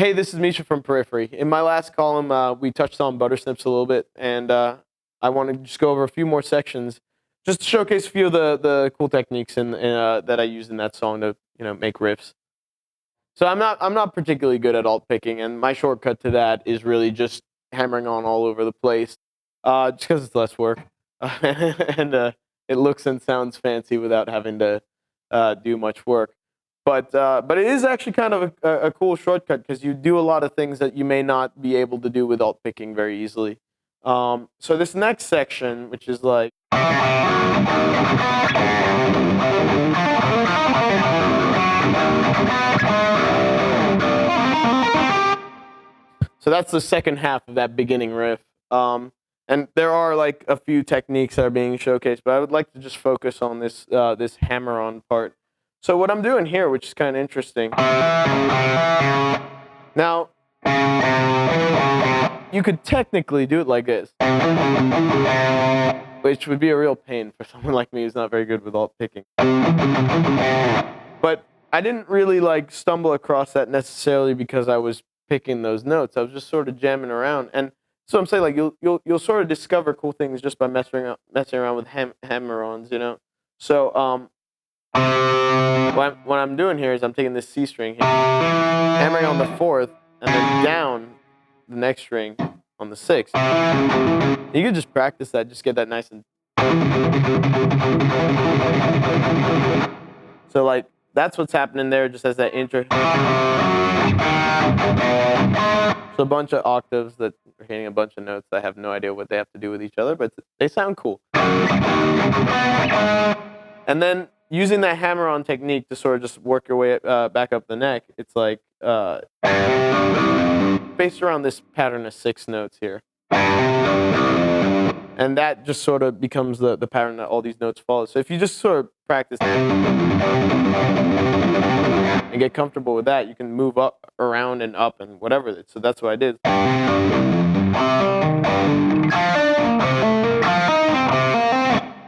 Hey, this is Misha from Periphery. In my last column, we touched on Buttersnips a little bit, and I want to just go over a few more sections, just to showcase a few of the cool techniques that I used in that song to make riffs. So I'm not particularly good at alt picking, and my shortcut to that is really just hammering on all over the place, just because it's less work, and it looks and sounds fancy without having to do much work. But it is actually kind of a cool shortcut because you do a lot of things that you may not be able to do with alt picking very easily. So this next section, which is like, so that's the second half of that beginning riff. And there are like a few techniques that are being showcased, but I would like to just focus on this this hammer-on part. So what I'm doing here, which is kind of interesting. Now, you could technically do it like this, which would be a real pain for someone like me who's not very good with alt picking. But I didn't really like stumble across that necessarily because I was picking those notes. I was just sort of jamming around, and so I'm saying like you'll sort of discover cool things just by messing around with hammer-ons, So what I'm doing here is I'm taking this C string here, hammering on the 4th, and then down the next string on the 6th. You can just practice that, just get that nice and. So like that's what's happening there, just as that intro. So a bunch of octaves that are hitting a bunch of notes that I have no idea what they have to do with each other, but they sound cool. And then using that hammer-on technique to sort of just work your way back up the neck, it's like based around this pattern of 6 notes here. And that just sort of becomes the pattern that all these notes follow. So if you just sort of practice and get comfortable with that, you can move up, around, and up, and whatever. So that's what I did.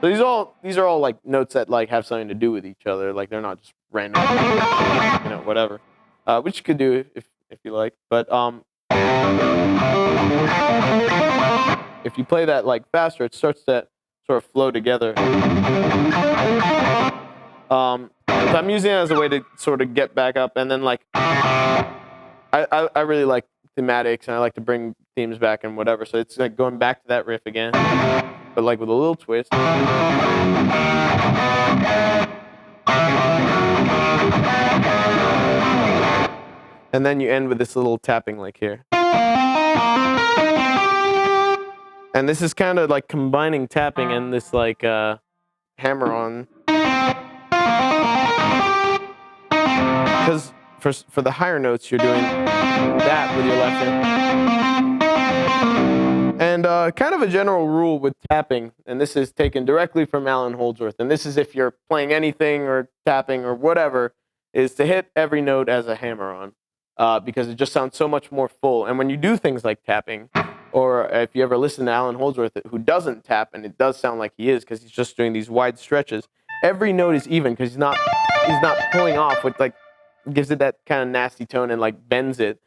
So these are all like notes that like have something to do with each other. Like they're not just random, whatever. Which you could do if you like. But if you play that like faster, it starts to sort of flow together. So I'm using it as a way to sort of get back up, and then like I really like thematics, and I like to bring themes back and whatever. So it's like going back to that riff again, but like with a little twist. And then you end with this little tapping lick here. And this is kind of like combining tapping and this like hammer-on. Because for the higher notes, you're doing that with your left hand. And kind of a general rule with tapping, and this is taken directly from Allan Holdsworth, and this is if you're playing anything or tapping or whatever, is to hit every note as a hammer-on, because it just sounds so much more full. And when you do things like tapping, or if you ever listen to Allan Holdsworth, who doesn't tap, and it does sound like he is, because he's just doing these wide stretches, every note is even, because he's not pulling off, which like gives it that kind of nasty tone and like bends it.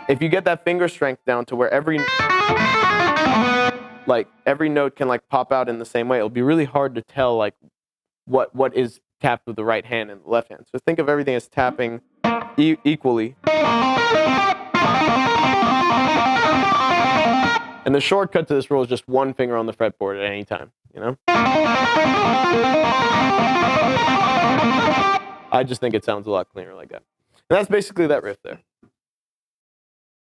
If you get that finger strength down to where every note can like pop out in the same way, it'll be really hard to tell like what is tapped with the right hand and the left hand. So think of everything as tapping equally. And the shortcut to this rule is just one finger on the fretboard at any time, I just think it sounds a lot cleaner like that. And that's basically that riff there.